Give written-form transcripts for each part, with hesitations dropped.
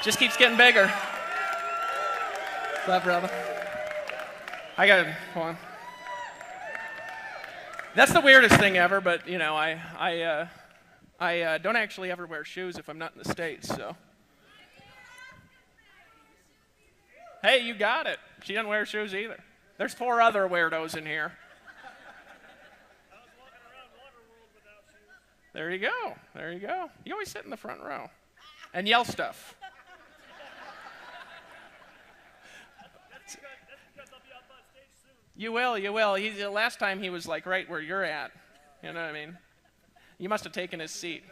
Just keeps getting bigger. What's up, brother? I got it. Hold on. That's the weirdest thing ever, but you know, I don't actually ever wear shoes if I'm not in the States, so. Hey, you got it. She doesn't wear shoes either. There's 4 other weirdos in here. There you go. There you go. You always sit in the front row and yell stuff. You will, you will. Last time he was like right where you're at. You know what I mean? You must have taken his seat.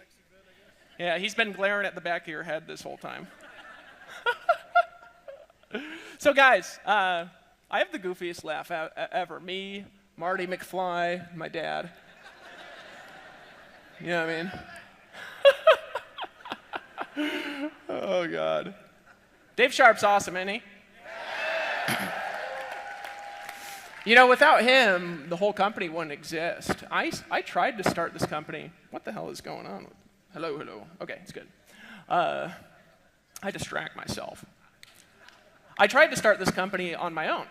Yeah, he's been glaring at the back of your head this whole time. So guys, I have the goofiest laugh ever. Me, Marty McFly, my dad. You know what I mean? Oh, God. Dave Sharp's awesome, isn't he? You know, without him, the whole company wouldn't exist. I tried to start this company. What the hell is going on? Hello, hello. Okay, it's good. I distract myself. I tried to start this company on my own,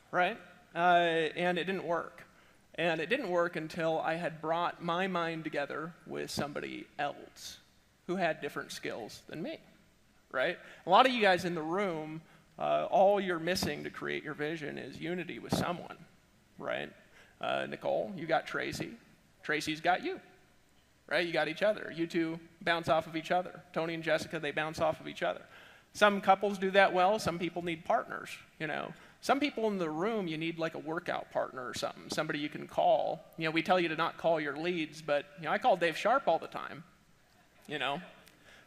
right? And it didn't work. And it didn't work until I had brought my mind together with somebody else who had different skills than me, right? A lot of you guys in the room, all you're missing to create your vision is unity with someone, right? Nicole, you got Tracy. Tracy's got you, right? You got each other. You two bounce off of each other. Tony and Jessica, they bounce off of each other. Some couples do that well. Some people need partners, you know. Some people in the room, you need like a workout partner or something, somebody you can call. You know, we tell you to not call your leads, but you know, I call Dave Sharp all the time, you know.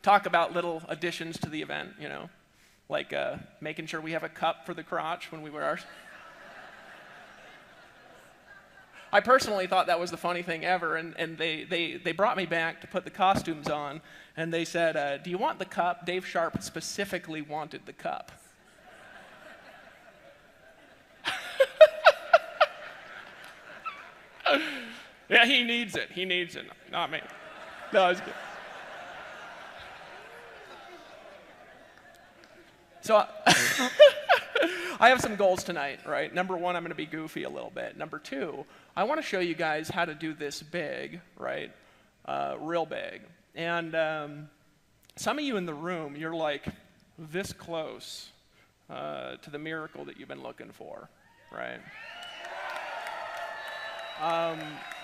Talk about little additions to the event, you know, like making sure we have a cup for the crotch when we wear ours. I personally thought that was the funny thing ever, and they brought me back to put the costumes on, and they said, do you want the cup? Dave Sharp specifically wanted the cup. Yeah, he needs it. He needs it. Not me. No, it's good. So I have some goals tonight, right? Number 1, I'm going to be goofy a little bit. Number 2, I want to show you guys how to do this big, right? Real big. And some of you in the room, you're like this close to the miracle that you've been looking for, right?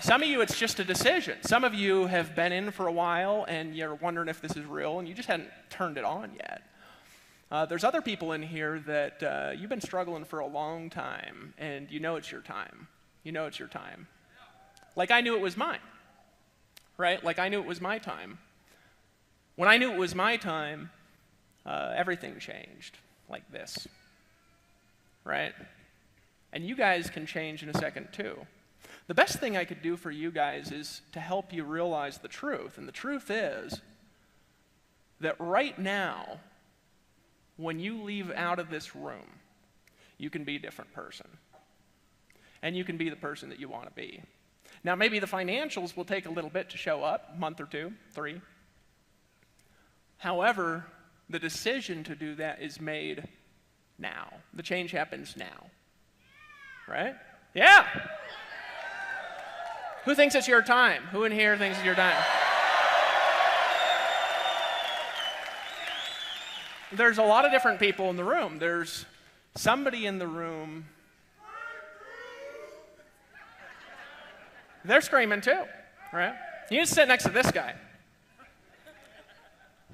Some of you, it's just a decision. Some of you have been in for a while, and you're wondering if this is real, and you just hadn't turned it on yet. There's other people in here that you've been struggling for a long time, and you know it's your time. You know it's your time. Like I knew it was mine, right? Like I knew it was my time. When I knew it was my time, everything changed like this, right? And you guys can change in a second too. The best thing I could do for you guys is to help you realize the truth. And the truth is that right now, when you leave out of this room, you can be a different person. And you can be the person that you want to be. Now, maybe the financials will take a little bit to show up, a month or 2, 3. However, the decision to do that is made now. The change happens now. Right? Yeah! Who thinks it's your time? Who in here thinks it's your time? There's a lot of different people in the room. There's somebody in the room. They're screaming too, right? You just sit next to this guy,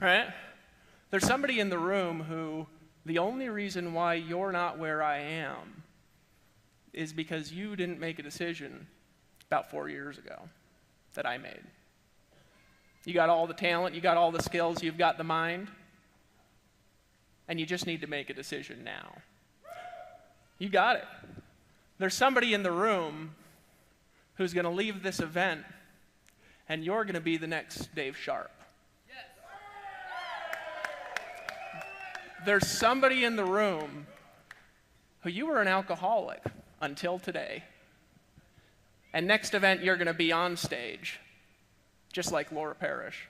right? There's somebody in the room who the only reason why you're not where I am is because you didn't make a decision about 4 years ago that I made. You got all the talent, you got all the skills, you've got the mind, and you just need to make a decision now. You got it. There's somebody in the room who's going to leave this event, and you're going to be the next Dave Sharp. Yes. There's somebody in the room who you were an alcoholic until today. And next event, you're going to be on stage, just like Laura Parrish.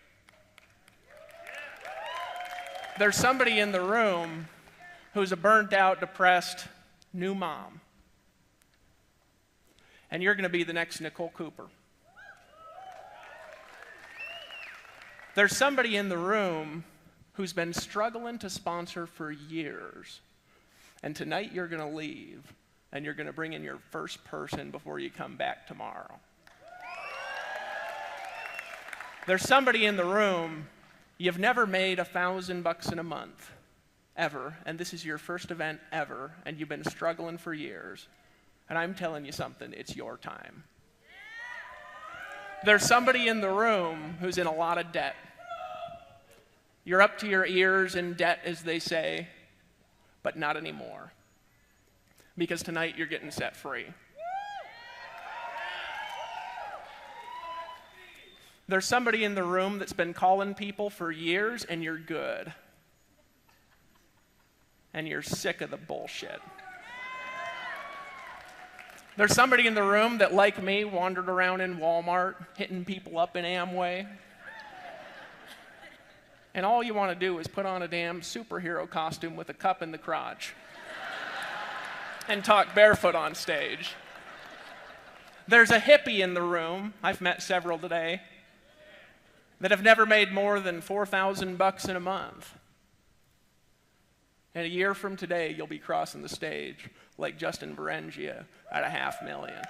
There's somebody in the room who's a burnt out, depressed, new mom. And you're going to be the next Nicole Cooper. There's somebody in the room who's been struggling to sponsor for years. And tonight you're going to leave, and you're going to bring in your first person before you come back tomorrow. There's somebody in the room, you've never made $1,000 in a month, ever, and this is your first event ever, and you've been struggling for years. And I'm telling you something, it's your time. There's somebody in the room who's in a lot of debt. You're up to your ears in debt, as they say, but not anymore. Because tonight you're getting set free. There's somebody in the room that's been calling people for years, and you're good. And you're sick of the bullshit. There's somebody in the room that, like me, wandered around in Walmart, hitting people up in Amway. And all you want to do is put on a damn superhero costume with a cup in the crotch and talk barefoot on stage. There's a hippie in the room, I've met several today, that have never made more than $4,000 in a month. And a year from today, you'll be crossing the stage like Justin Berengia at $500,000.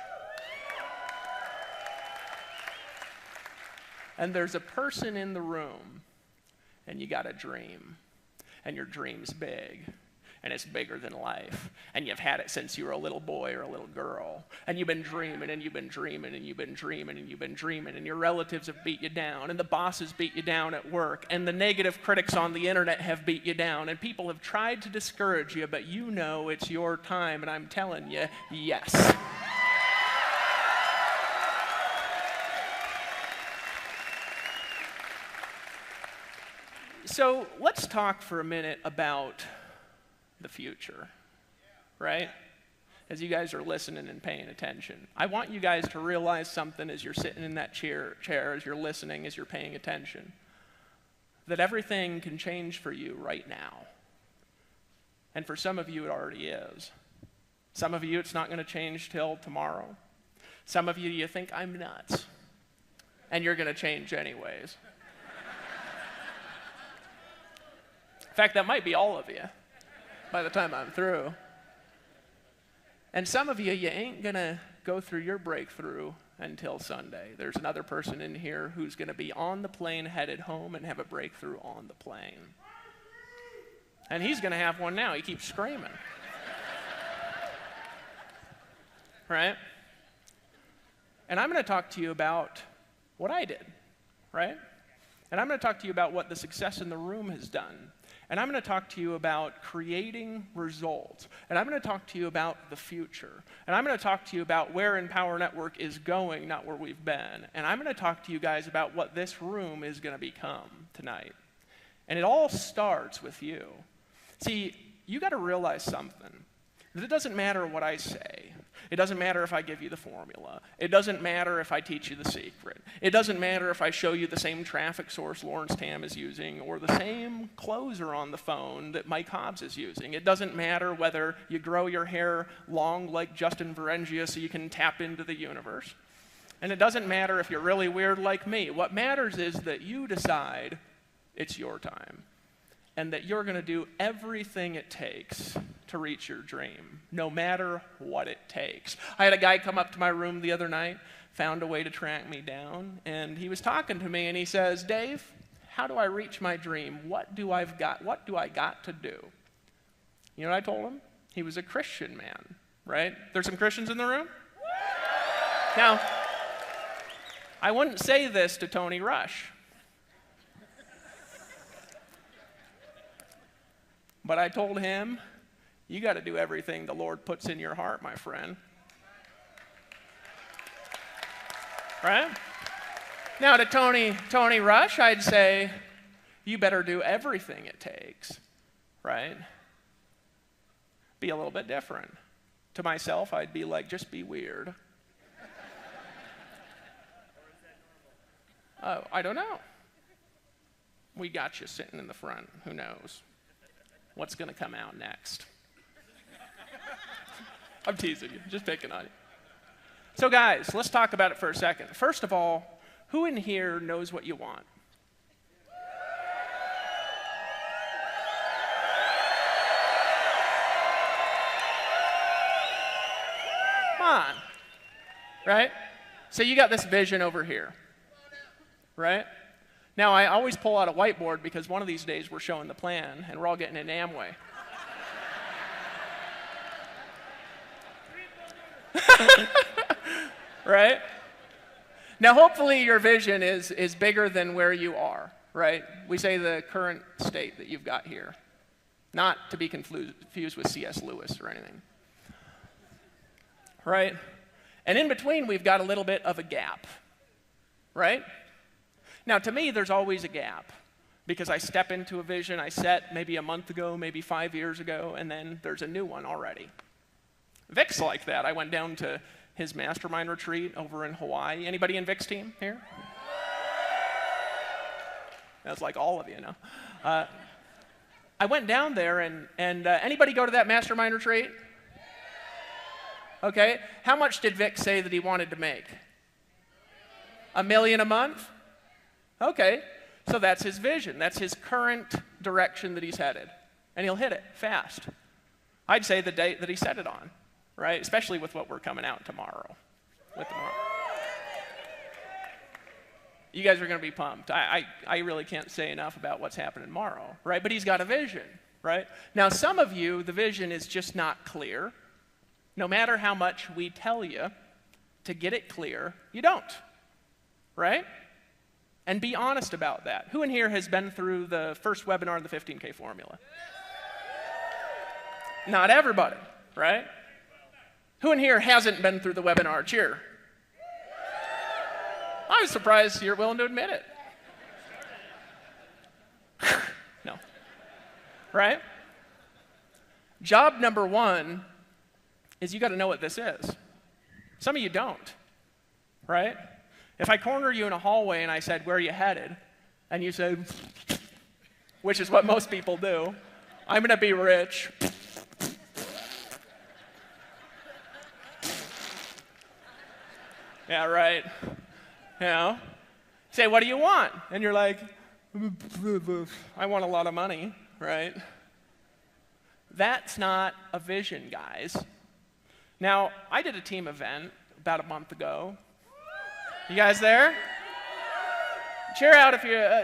And there's a person in the room, and you got a dream, and your dream's big, and it's bigger than life, and you've had it since you were a little boy or a little girl, and you've been dreaming, and you've been dreaming, and you've been dreaming, and you've been dreaming, and your relatives have beat you down, and the bosses beat you down at work, and the negative critics on the internet have beat you down, and people have tried to discourage you, but you know it's your time, and I'm telling you, yes. So let's talk for a minute about the future, right? As you guys are listening and paying attention. I want you guys to realize something as you're sitting in that chair, as you're listening, as you're paying attention, that everything can change for you right now. And for some of you, it already is. Some of you, it's not going to change till tomorrow. Some of you, you think I'm nuts, and you're going to change anyways. In fact, that might be all of you by the time I'm through. And some of you, you ain't going to go through your breakthrough until Sunday. There's another person in here who's going to be on the plane headed home and have a breakthrough on the plane. And he's going to have one now. He keeps screaming. Right? And I'm going to talk to you about what I did, right? And I'm going to talk to you about what the success in the room has done. And I'm going to talk to you about creating results. And I'm going to talk to you about the future. And I'm going to talk to you about where Empower Network is going, not where we've been. And I'm going to talk to you guys about what this room is going to become tonight. And it all starts with you. See, you got to realize something. That it doesn't matter what I say. It doesn't matter if I give you the formula. It doesn't matter if I teach you the secret. It doesn't matter if I show you the same traffic source Lawrence Tam is using or the same closer on the phone that Mike Hobbs is using. It doesn't matter whether you grow your hair long like Justin Berengia so you can tap into the universe. And it doesn't matter if you're really weird like me. What matters is that you decide it's your time and that you're going to do everything it takes to reach your dream, no matter what it takes. I had a guy come up to my room the other night, found a way to track me down, and he was talking to me, and he says, Dave, how do I reach my dream? What do I got to do? You know what I told him? He was a Christian man, right? There's some Christians in the room? Now, I wouldn't say this to Tony Rush, but I told him, you got to do everything the Lord puts in your heart, my friend. Right? Now to Tony Rush, I'd say, you better do everything it takes, right? Be a little bit different. To myself, I'd be like, just be weird. Oh, I don't know. We got you sitting in the front. Who knows what's going to come out next? I'm teasing you, just picking on you. So guys, let's talk about it for a second. First of all, who in here knows what you want? Come on, right? So you got this vision over here, right? Now, I always pull out a whiteboard because one of these days we're showing the plan and we're all getting an Amway. Right? Now, hopefully your vision is bigger than where you are, right? We say the current state that you've got here, not to be confused with C.S. Lewis or anything, right? And in between, we've got a little bit of a gap, right? Now, to me, there's always a gap because I step into a vision I set maybe a month ago, maybe 5 years ago, and then there's a new one already. Vic's like that. I went down to his mastermind retreat over in Hawaii. Anybody in Vic's team here? That's like all of you know. I went down there, and anybody go to that mastermind retreat? Okay. How much did Vic say that he wanted to make? $1 million a month? Okay. So that's his vision. That's his current direction that he's headed. And he'll hit it fast. I'd say the date that he set it on, right? Especially with what we're coming out tomorrow. You guys are going to be pumped. I really can't say enough about what's happening tomorrow, right? But he's got a vision, right? Now, some of you, the vision is just not clear. No matter how much we tell you to get it clear, you don't, right? And be honest about that. Who in here has been through the first webinar of the 15K formula? Not everybody, right? Who in here hasn't been through the webinar? Cheer. I was surprised you're willing to admit it. No. Right? Job number one is you got to know what this is. Some of you don't, right? If I corner you in a hallway and I said, where are you headed? And you said, which is what most people do, I'm going to be rich. Yeah, right. You know? Say, what do you want? And you're like, I want a lot of money, right? That's not a vision, guys. Now, I did a team event about a month ago. You guys there? Cheer out if you're...